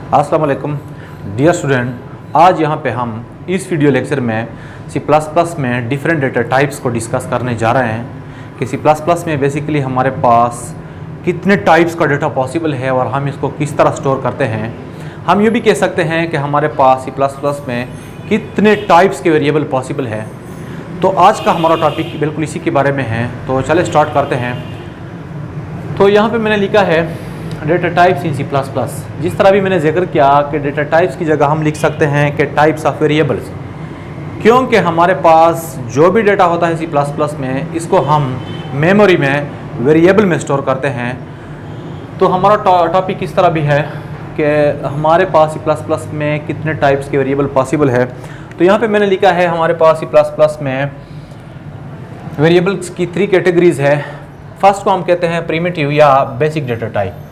अस्सलाम वालेकुम dear student, आज यहाँ पे हम इस वीडियो लेक्चर में C++ में डिफरेंट डेटा टाइप्स को डिस्कस करने जा रहे हैं कि C++ में बेसिकली हमारे पास कितने टाइप्स का डेटा पॉसिबल है और हम इसको किस तरह स्टोर करते हैं। हम ये भी कह सकते हैं कि हमारे पास C++ में कितने टाइप्स के वेरिएबल पॉसिबल है। तो आज का हमारा टॉपिक बिल्कुल इसी के बारे में है, तो चले स्टार्ट करते हैं। तो यहाँ पे मैंने लिखा है डेटा टाइप्स इन C++। जिस तरह भी मैंने जिक्र किया कि डेटा टाइप्स की जगह हम लिख सकते हैं कि टाइप्स ऑफ वेरिएबल्स, क्योंकि हमारे पास जो भी डेटा होता है C++ में इसको हम मेमोरी में वेरिएबल में स्टोर करते हैं। तो हमारा टॉपिक इस तरह भी है कि हमारे पास C++ में कितने टाइप्स के वेरिएबल पॉसिबल है। तो यहाँ पे मैंने लिखा है हमारे पास C++ में वेरिएबल्स की 3 कैटेगरीज है। फर्स्ट को हम कहते हैं प्रिमिटिव या बेसिक डेटा टाइप।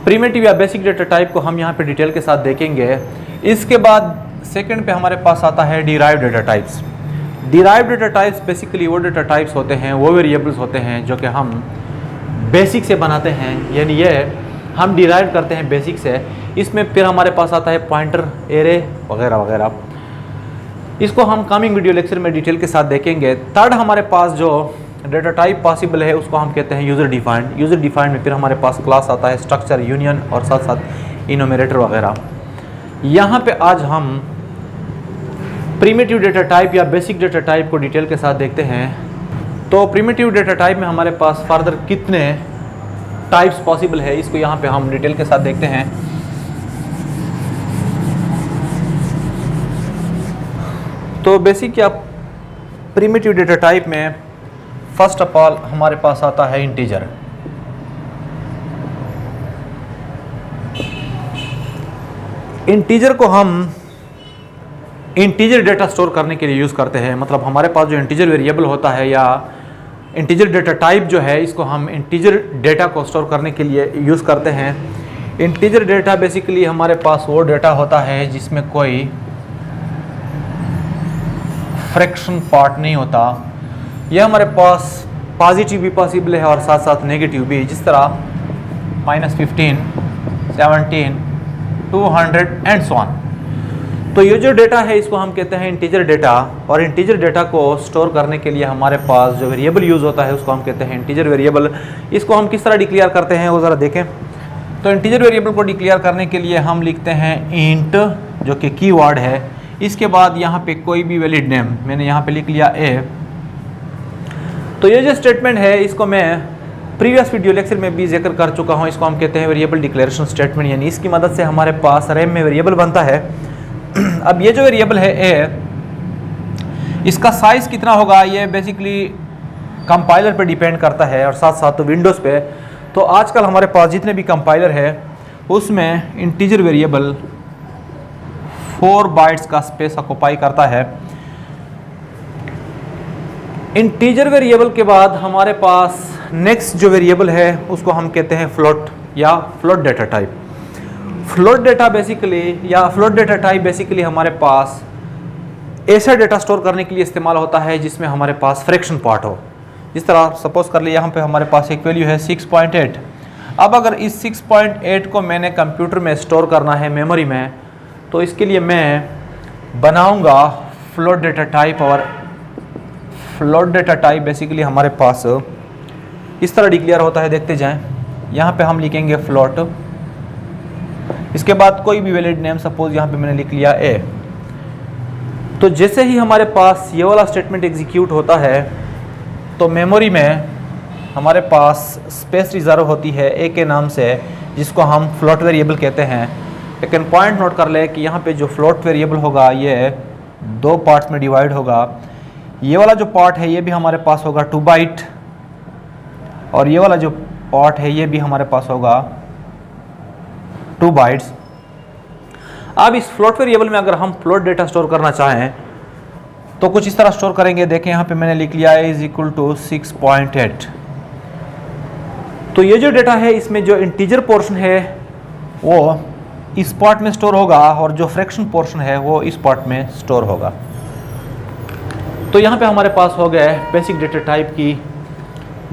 प्रिमिटिव या बेसिक डेटा टाइप को हम यहाँ पे डिटेल के साथ देखेंगे। इसके बाद सेकंड पे हमारे पास आता है derived data types. Derived data types basically वो डेटा टाइप्स होते हैं, वो वेरिएबल्स होते हैं जो कि हम बेसिक से बनाते हैं, यानी ये हम डिराइव करते हैं बेसिक से। इसमें फिर हमारे पास आता है पॉइंटर, एरे वगैरह वगैरह। इसको हम कमिंग वीडियो लेक्चर में डिटेल के साथ देखेंगे। थर्ड हमारे पास जो डेटा टाइप पॉसिबल है उसको हम कहते हैं यूज़र डिफाइंड। यूज़र डिफाइंड में फिर हमारे पास क्लास आता है, स्ट्रक्चर, यूनियन और साथ साथ इनोमिनेटर वगैरह। यहाँ पे आज हम प्रिमिटिव डेटा टाइप या बेसिक डेटा टाइप को डिटेल के साथ देखते हैं। तो प्रिमिटिव डेटा टाइप में हमारे पास फर्दर कितने टाइप्स पॉसिबल है इसको यहाँ पे हम डिटेल के साथ देखते हैं। तो बेसिक या प्रिमिटिव डेटा टाइप में फर्स्ट ऑफ ऑल हमारे पास आता है इंटीजर। इंटीजर को हम इंटीजर डेटा स्टोर करने के लिए यूज़ करते हैं। मतलब हमारे पास जो इंटीजर वेरिएबल होता है या इंटीजर डेटा टाइप जो है इसको हम इंटीजर डेटा को स्टोर करने के लिए यूज़ करते हैं। इंटीजर डेटा बेसिकली हमारे पास वो डेटा होता है जिसमें कोई फ्रैक्शन पार्ट नहीं होता। यह हमारे पास पॉजिटिव भी पॉसिबल है और साथ साथ नेगेटिव भी, जिस तरह -15, 17, 200 एंड सो ऑन। तो ये जो डेटा है इसको हम कहते हैं इंटीजर डेटा। और इंटीजर डेटा को स्टोर करने के लिए हमारे पास जो वेरिएबल यूज़ होता है उसको हम कहते हैं इंटीजर वेरिएबल। इसको हम किस तरह डिक्लेयर करते हैं वो ज़रा देखें। तो इंटीजर वेरिएबल को डिक्लेयर करने के लिए हम लिखते हैं इंट, जो कि कीवर्ड है। इसके बाद यहाँ पे कोई भी वैलिड नेम, मैंने यहाँ पे लिख लिया ए। तो ये जो स्टेटमेंट है इसको मैं प्रीवियस वीडियो लेक्चर में भी जिक्र कर चुका हूँ। इसको हम कहते हैं वेरिएबल डिक्लेरेशन स्टेटमेंट, यानी इसकी मदद से हमारे पास रैम में वेरिएबल बनता है। अब ये जो वेरिएबल है ए, इसका साइज़ कितना होगा ये बेसिकली कंपाइलर पे डिपेंड करता है और साथ साथ तो विंडोज़ पे। तो आजकल हमारे पास जितने भी कंपाइलर है उसमें इंटीजर वेरिएबल 4 बाइट्स का स्पेस ऑक्युपाई करता है। इंटीजर वेरिएबल के बाद हमारे पास नेक्स्ट जो वेरिएबल है उसको हम कहते हैं फ्लोट या float data type. Float data basically या फ्लोट डेटा टाइप बेसिकली हमारे पास ऐसा डेटा स्टोर करने के लिए इस्तेमाल होता है जिसमें हमारे पास फ्रैक्शन पार्ट हो। जिस तरह सपोज कर लिए यहाँ पे हमारे पास एक वैल्यू है 6.8। अब अगर इस 6.8 को मैंने कंप्यूटर में स्टोर करना है मेमोरी में, तो इसके लिए मैं बनाऊंगा फ्लोट डेटा टाइप। और फ्लोट डेटा टाइप बेसिकली हमारे पास इस तरह डिक्लेयर होता है, देखते जाएं। यहाँ पे हम लिखेंगे फ्लोट, इसके बाद कोई भी वैलिड नेम, सपोज यहाँ पे मैंने लिख लिया ए। तो जैसे ही हमारे पास ये वाला स्टेटमेंट एग्जीक्यूट होता है तो मेमोरी में हमारे पास स्पेस रिजर्व होती है ए के नाम से, जिसको हम फ्लोट वेरिएबल कहते हैं। लेकिन पॉइंट नोट कर ले कि यहाँ पे जो फ्लोट वेरिएबल होगा ये 2 पार्ट्स में डिवाइड होगा। ये वाला जो पार्ट है ये भी हमारे पास होगा 2 बाइट, और ये वाला जो पार्ट है ये भी हमारे पास होगा 2 बाइट्स। अब इस फ्लोट वेरिएबल में अगर हम फ्लोट डेटा स्टोर करना चाहें तो कुछ इस तरह स्टोर करेंगे। देखें यहाँ पे मैंने लिख लिया है =6.8। तो ये जो डेटा है इसमें जो इंटीजर पोर्शन है वो इस पार्ट में स्टोर होगा और जो फ्रैक्शन पोर्शन है वो इस पार्ट में स्टोर होगा। तो यहाँ पे हमारे पास हो गए बेसिक डेटा टाइप की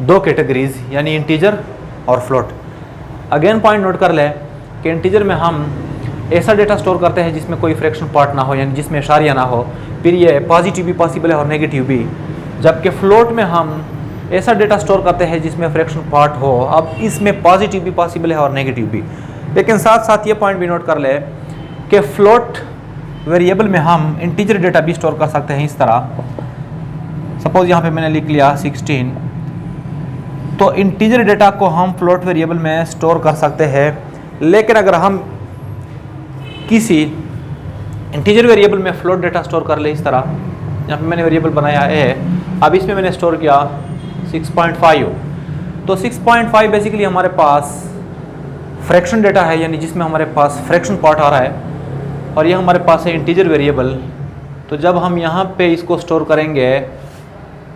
2 कैटेगरीज, यानी इंटीजर और फ्लोट। अगेन पॉइंट नोट कर लें कि इंटीजर में हम ऐसा डेटा स्टोर करते हैं जिसमें कोई फ्रैक्शन पार्ट ना हो, यानी जिसमें इशारिया ना हो, फिर ये पॉजिटिव भी पॉसिबल है और नेगेटिव भी। जबकि फ्लोट में हम ऐसा डेटा स्टोर करते हैं जिसमें फ्रैक्शन पार्ट हो। अब इसमें पॉजिटिव भी पॉसिबल है और नेगेटिव भी। लेकिन साथ साथ ये पॉइंट भी नोट कर ले कि फ्लोट वेरिएबल में हम इंटीजर डेटा भी स्टोर कर सकते हैं इस तरह। सपोज यहाँ पे मैंने लिख लिया 16, तो इंटीजर डेटा को हम फ्लोट वेरिएबल में स्टोर कर सकते हैं। लेकिन अगर हम किसी इंटीजर वेरिएबल में फ्लोट डेटा स्टोर कर ले इस तरह, यहाँ पे मैंने वेरिएबल बनाया है, अब इसमें मैंने स्टोर किया 6.5, तो 6.5 बेसिकली हमारे पास फ्रैक्शन डेटा है, यानी जिसमें हमारे पास फ्रैक्शन पार्ट आ रहा है, और ये हमारे पास है इंटीजर वेरिएबल। तो जब हम यहाँ पे इसको स्टोर करेंगे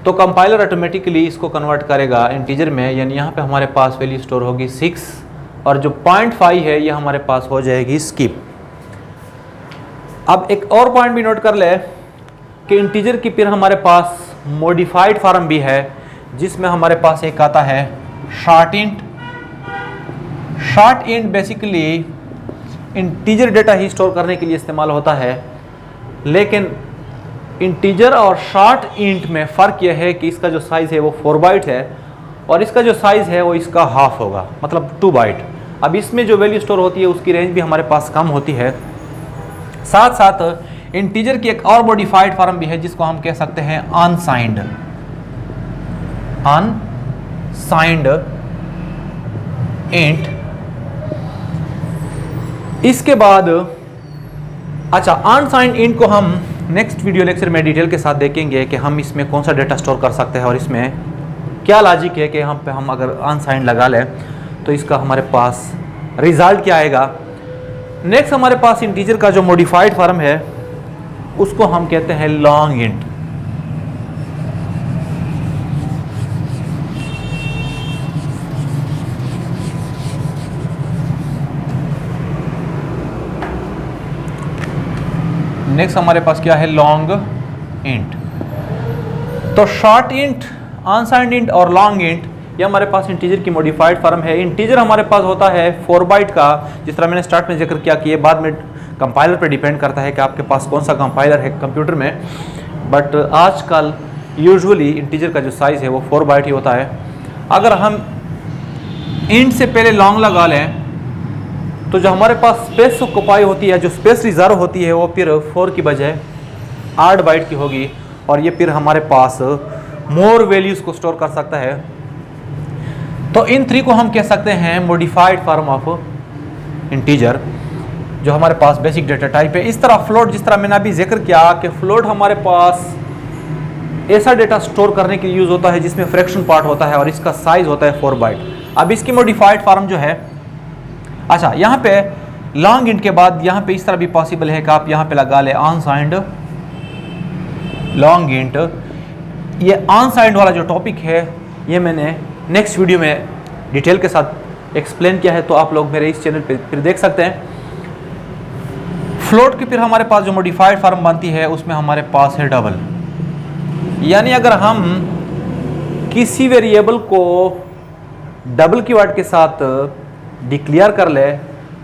तो कंपाइलर ऑटोमेटिकली इसको कन्वर्ट करेगा इंटीजर में, यानी यहाँ पे हमारे पास वैल्यू स्टोर होगी 6, और जो 0.5 है ये हमारे पास हो जाएगी स्किप। अब एक और पॉइंट भी नोट कर ले कि इंटीजर की फिर हमारे पास मॉडिफाइड फॉर्म भी है, जिसमें हमारे पास एक आता है short int. Short int basically integer data ही स्टोर करने के लिए इस्तेमाल होता है। लेकिन इंटीजर और शॉर्ट इंट में फ़र्क यह है कि इसका जो साइज़ है वो 4 बाइट है, और इसका जो साइज़ है वो इसका हाफ होगा, मतलब 2 बाइट। अब इसमें जो वैल्यू स्टोर होती है उसकी रेंज भी हमारे पास कम होती है। साथ साथ इंटीजर की एक और मॉडिफाइड फॉर्म भी है जिसको हम कह सकते हैं अनसाइंड। Unsigned int. इसके बाद अच्छा, अनसाइंड इंट को हम नेक्स्ट वीडियो लेक्चर में डिटेल के साथ देखेंगे कि हम इसमें कौन सा डेटा स्टोर कर सकते हैं और इसमें क्या लॉजिक है कि हम पे हम अगर अनसाइंड लगा लें तो इसका हमारे पास रिजल्ट क्या आएगा। नेक्स्ट हमारे पास इंटीजर का जो मॉडिफाइड फॉर्म है उसको हम कहते हैं लॉन्ग इंट। नेक्स्ट हमारे पास क्या है, लॉन्ग इंट। तो शॉर्ट इंट, अनसाइंड इंट और लॉन्ग इंट ये हमारे पास इंटीजर की मॉडिफाइड फॉर्म है। इंटीजर हमारे पास होता है 4 बाइट का, जिस तरह मैंने स्टार्ट में जिक्र किया कि ये बाद में कंपाइलर पे डिपेंड करता है कि आपके पास कौन सा कंपाइलर है कंप्यूटर में। बट आजकल यूजुअली इंटीजर का जो साइज़ है वो 4 बाइट ही होता है। अगर हम इंट से पहले लॉन्ग लगा लें तो जो हमारे पास स्पेस ऑक्युपाई होती है, जो स्पेस रिजर्व होती है, वो फिर 4 की बजाय 8 बाइट की होगी, और ये फिर हमारे पास मोर वैल्यूज़ को स्टोर कर सकता है। तो इन 3 को हम कह सकते हैं मॉडिफाइड फॉर्म ऑफ इंटीजर, जो हमारे पास बेसिक डेटा टाइप है। इस तरह फ्लोट, जिस तरह मैंने अभी जिक्र किया कि फ्लोट हमारे पास ऐसा डेटा स्टोर करने के लिए यूज़ होता है जिसमें फ्रैक्शन पार्ट होता है और इसका साइज़ होता है 4 बाइट। अब इसकी मॉडिफाइड फॉर्म जो है, अच्छा यहाँ पे लॉन्ग इंट के बाद यहाँ पे इस तरह भी पॉसिबल है कि आप यहाँ पे लगा ले अनसाइंड लॉन्ग इंट। ये अनसाइंड वाला जो टॉपिक है ये मैंने नेक्स्ट वीडियो में डिटेल के साथ एक्सप्लेन किया है, तो आप लोग मेरे इस चैनल पे फिर देख सकते हैं। फ्लोट की फिर हमारे पास जो मॉडिफाइड फॉर्म बनती है उसमें हमारे पास है डबल, यानी अगर हम किसी वेरिएबल को डबल कीवर्ड के साथ डिक्लेयर कर ले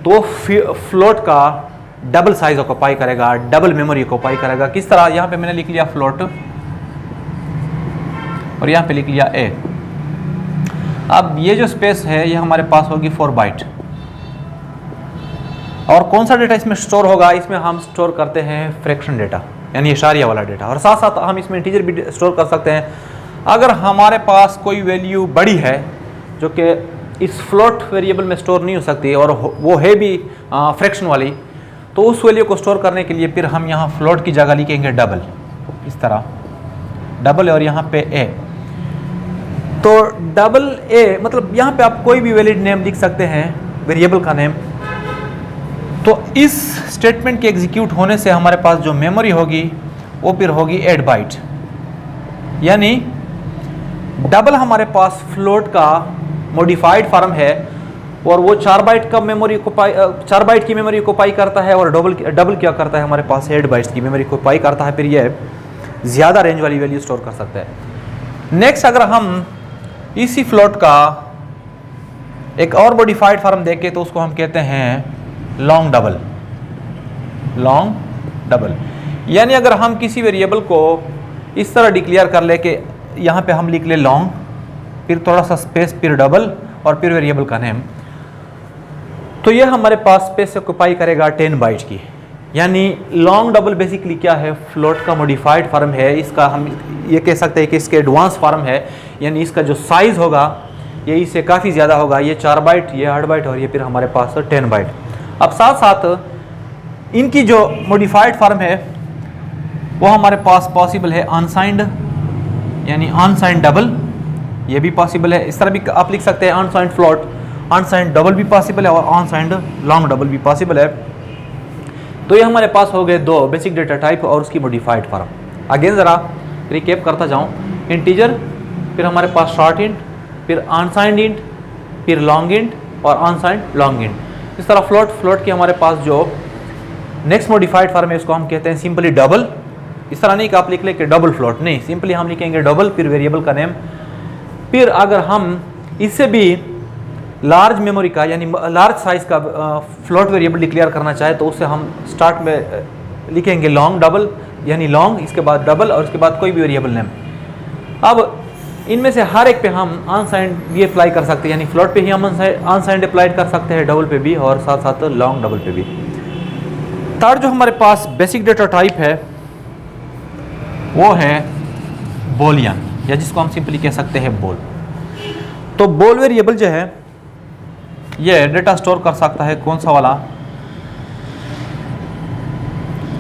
तो फ्लोट का डबल साइज ऑक्युपाई करेगा, डबल मेमोरी ऑक्युपाई करेगा। किस तरह, यहाँ पे मैंने लिख लिया फ्लोट और यहाँ पे लिख लिया ए। अब ये जो स्पेस है ये हमारे पास होगी 4 बाइट, और कौन सा डेटा इसमें स्टोर होगा, इसमें हम स्टोर करते हैं फ्रैक्शन डेटा, यानी इशारिया वाला डेटा, और साथ साथ हम इसमें इंटीजर भी स्टोर कर सकते हैं। अगर हमारे पास कोई वैल्यू बड़ी है जो कि इस फ्लोट वेरिएबल में स्टोर नहीं हो सकती और वो है भी फ्रैक्शन वाली, तो उस वैल्यू को स्टोर करने के लिए फिर हम यहाँ फ्लोट की जगह लिखेंगे डबल, इस तरह डबल, और यहाँ पे ए। तो डबल ए मतलब यहाँ पे आप कोई भी वैलिड नेम लिख सकते हैं, वेरिएबल का नेम। तो इस स्टेटमेंट के एग्जीक्यूट होने से हमारे पास जो मेमोरी होगी वो फिर होगी 8 बाइट, यानी डबल हमारे पास फ्लोट का मॉडिफाइड फॉर्म है, और वो 4 बाइट का मेमोरी को 4 बाइट की मेमोरी को पाई करता है, और डबल क्या करता है, हमारे पास 8 बाइट्स की मेमोरी को पाई करता है। फिर ये ज़्यादा रेंज वाली वैल्यू स्टोर कर सकता है। नेक्स्ट अगर हम इसी फ्लोट का एक और मॉडिफाइड फॉर्म देखें तो उसको हम कहते हैं लॉन्ग डबल, लॉन्ग डबल। यानी अगर हम किसी वेरिएबल को इस तरह डिक्लेयर कर ले कि यहाँ पे हम लिख ले लॉन्ग, फिर थोड़ा सा स्पेस, फिर डबल और फिर वेरिएबल का नेम, तो ये हमारे पास स्पेस ऑक्युपाई करेगा 10 बाइट की। यानी लॉन्ग डबल बेसिकली क्या है, फ्लोट का मॉडिफाइड फॉर्म है। इसका हम ये कह सकते हैं कि इसके एडवांस फॉर्म है, यानी इसका जो साइज़ होगा ये इससे काफ़ी ज़्यादा होगा। ये 4 बाइट, ये 8 बाइट और ये फिर हमारे पास 10 बाइट। अब साथ साथ इनकी जो मॉडिफाइड फॉर्म है वो हमारे पास पॉसिबल है अनसाइंड, यानी अनसाइंड डबल, ये भी पॉसिबल है। इस तरह भी आप लिख सकते हैं अनसाइंड फ्लोट, अनसाइंड डबल भी पॉसिबल है और अनसाइंड लॉन्ग डबल भी पॉसिबल है। तो ये हमारे पास हो गए दो बेसिक डेटा टाइप और उसकी मॉडिफाइड फॉर्म। अगेन ज़रा रिकेप करता जाऊँ, इंटीजर, फिर हमारे पास शॉर्ट इंट, फिर अनसाइंड इंट, फिर लॉन्ग इंट और अनसाइंड लॉन्ग इंट। इस तरह फ्लोट की हमारे पास जो नेक्स्ट मॉडिफाइड फॉर्म है उसको हम कहते हैं सिंपली डबल। इस तरह नहीं कि आप लिख ले कि डबल फ्लोट, नहीं, सिंपली हम लिखेंगे डबल, फिर वेरिएबल का नेम। फिर अगर हम इससे भी लार्ज मेमोरी का यानी लार्ज साइज का फ्लोट वेरिएबल डिक्लेयर करना चाहे तो उससे हम स्टार्ट में लिखेंगे लॉन्ग डबल, यानी लॉन्ग, इसके बाद डबल और इसके बाद कोई भी वेरिएबल नेम। अब इनमें से हर एक पे हम अनसाइंड भी अप्लाई कर सकते हैं, यानी फ्लोट पे ही हम अनसाइंड अप्लाई कर सकते हैं, डबल पे भी और साथ साथ लॉन्ग डबल पे भी। थर्ड जो हमारे पास बेसिक डेटा टाइप है वो है बोलियन, या जिसको हम सिंपली कह सकते हैं बोल। तो बोल वेरिएबल जो है ये डेटा स्टोर कर सकता है, कौन सा वाला,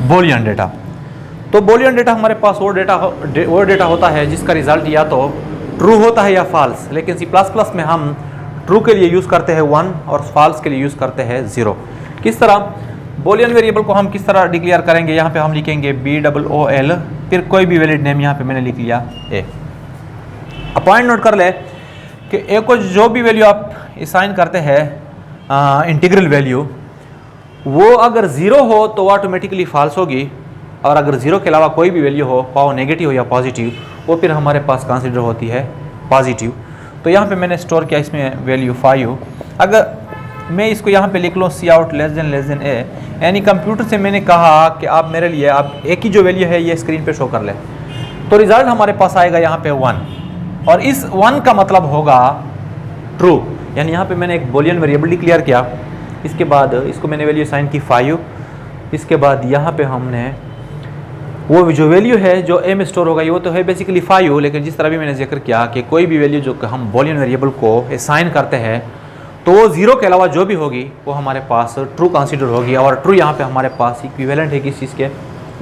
बोलियन डेटा। तो बोलियन डेटा हमारे पास वो डेटा होता है जिसका रिजल्ट या तो ट्रू होता है या फॉल्स, लेकिन C++ में हम ट्रू के लिए यूज़ करते हैं 1 और फॉल्स के लिए यूज़ करते हैं 0। किस तरह बोलियन वेरिएबल को हम किस तरह डिक्लेयर करेंगे, यहाँ पे हम लिखेंगे BOOL, फिर कोई भी वैलिड नेम, यहाँ पे मैंने लिख लिया A। पॉइंट नोट कर ले कि A को जो भी वैल्यू आप असाइन करते हैं इंटीग्रल वैल्यू, वो अगर 0 हो तो ऑटोमेटिकली फॉल्स होगी, और अगर 0 के अलावा कोई भी वैल्यू हो, पाओ नेगेटिव हो या पॉजिटिव, वो फिर हमारे पास कंसिडर होती है पॉजिटिव। तो यहाँ पे मैंने स्टोर किया इसमें वैल्यू 5। अगर मैं इसको यहाँ पे लिख लूँ Cout << A, यानी कंप्यूटर से मैंने कहा कि आप मेरे लिए आप एक ही जो वैल्यू है ये स्क्रीन पे शो कर ले, तो रिजल्ट हमारे पास आएगा यहाँ पे 1, और इस 1 का मतलब होगा ट्रू। यानी यहाँ पे मैंने एक बोलियन वेरिएबल डिक्लेयर किया, इसके बाद इसको मैंने वैल्यू साइन की 5, इसके बाद यहाँ पे हमने वो जो वैल्यू है जो A में स्टोर होगा वो तो है बेसिकली 5, लेकिन जिस तरह भी मैंने जिक्र किया कि कोई भी वैल्यू जो हम बोलियन वेरिएबल को असाइन करते हैं तो वो 0 के अलावा जो भी होगी वो हमारे पास ट्रू कंसीडर होगी, और ट्रू यहाँ पे हमारे पास इक्विवेलेंट है किस चीज़ के,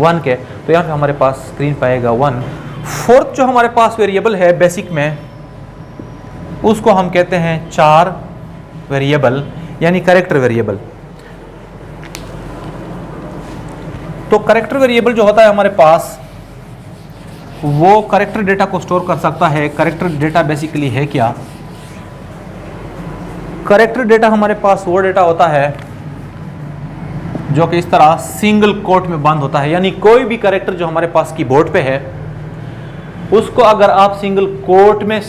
1 के, तो यहाँ पे हमारे पास स्क्रीन पे आएगा 1। फोर्थ जो हमारे पास वेरिएबल है बेसिक में उसको हम कहते हैं चार वेरिएबल, यानी कैरेक्टर वेरिएबल। तो कैरेक्टर वेरिएबल जो होता है हमारे पास वो कैरेक्टर डेटा को स्टोर कर सकता है। कैरेक्टर डेटा बेसिकली है क्या? कैरेक्टर डेटा हमारे पास वो डेटा होता है जो कि इस तरह सिंगल कोट में बंद होता है, यानी कोई भी कैरेक्टर जो हमारे पास कीबोर्ड पे है उसको अगर आप सिंगल कोट में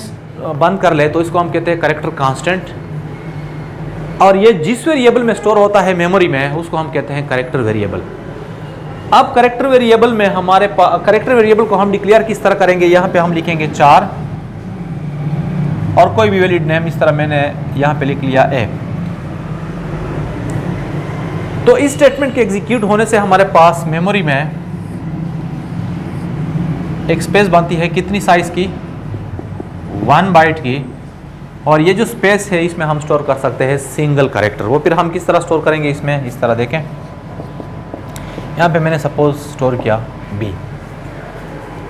बंद कर ले तो इसको हम कहते हैं कैरेक्टर कांस्टेंट, और ये जिस वेरिएबल में स्टोर होता है मेमोरी में उसको हम कहते हैं कैरेक्टर वेरिएबल। अब कैरेक्टर वेरिएबल में हमारे पास कैरेक्टर वेरिएबल को हम डिक्लेयर किस तरह करेंगे, यहाँ पे हम लिखेंगे 4 और कोई भी वैलिड नेम, इस तरह मैंने यहाँ पे लिख लिया A। तो इस स्टेटमेंट के एग्जीक्यूट होने से हमारे पास मेमोरी में एक स्पेस बनती है, कितनी साइज की, 1 बाइट की, और ये जो स्पेस है इसमें हम स्टोर कर सकते हैं सिंगल कैरेक्टर। वो फिर हम किस तरह स्टोर करेंगे इसमें, इस तरह देखें, यहाँ पे मैंने सपोज स्टोर किया B।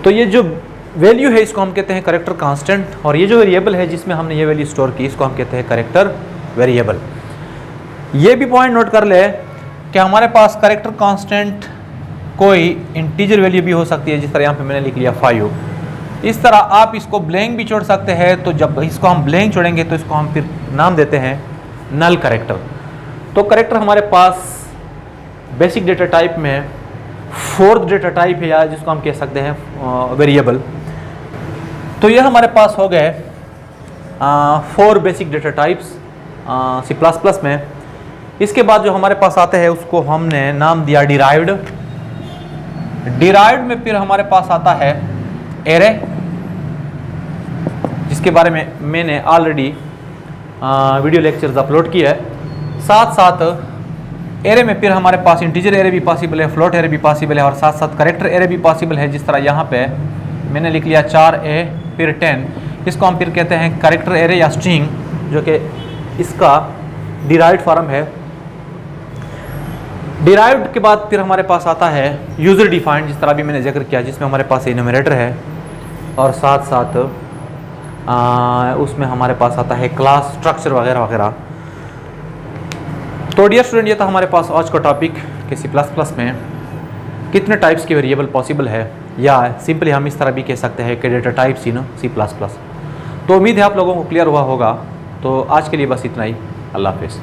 तो ये जो वैल्यू है इसको हम कहते हैं कैरेक्टर कांस्टेंट, और ये जो वेरिएबल है जिसमें हमने ये वैल्यू स्टोर की इसको हम कहते हैं कैरेक्टर वेरिएबल। ये भी पॉइंट नोट कर ले कि हमारे पास कैरेक्टर कांस्टेंट कोई इंटीजर वैल्यू भी हो सकती है, जिस तरह यहाँ पे मैंने लिख लिया 5। इस तरह आप इसको ब्लैंक भी छोड़ सकते हैं, तो जब इसको हम ब्लैंक छोड़ेंगे तो इसको हम फिर नाम देते हैं नल कैरेक्टर। तो कैरेक्टर हमारे पास बेसिक डेटा टाइप में फोर्थ डेटा टाइप है, या जिसको हम कह सकते हैं वेरिएबल। तो ये हमारे पास हो गए 4 बेसिक डेटा टाइप्स C++ में। इसके बाद जो हमारे पास आते हैं उसको हमने नाम दिया डिराइव्ड। डिराइव्ड में फिर हमारे पास आता है एरे, जिसके बारे में मैंने ऑलरेडी वीडियो लेक्चर्स अपलोड किया है। साथ साथ एरे में फिर हमारे पास इंटीजर एरे भी पॉसिबल है, फ्लोट एरे भी पॉसिबल है और साथ साथ करेक्टर एरे भी पॉसिबल है। जिस तरह यहाँ पे मैंने लिख लिया 4A फिर 10, इसको हम फिर कहते हैं करेक्टर एरे या स्ट्रिंग, जो कि इसका डिराइव्ड फॉर्म है। डिराइव्ड के बाद फिर हमारे पास आता है यूजर डिफाइंड, जिस तरह अभी मैंने जिक्र किया, जिसमें हमारे पास इन्यूमरेटर है और साथ साथ उसमें हमारे पास आता है क्लास स्ट्रक्चर वगैरह वगैरह। तो डियर स्टूडेंट, ये था हमारे पास आज का टॉपिक कि C++ में कितने टाइप्स के वेरिएबल पॉसिबल है, या सिंपली हम इस तरह भी कह सकते हैं कि डेटा टाइप्स इन C++। तो उम्मीद है आप लोगों को क्लियर हुआ होगा। तो आज के लिए बस इतना ही। अल्लाह हाफिज़।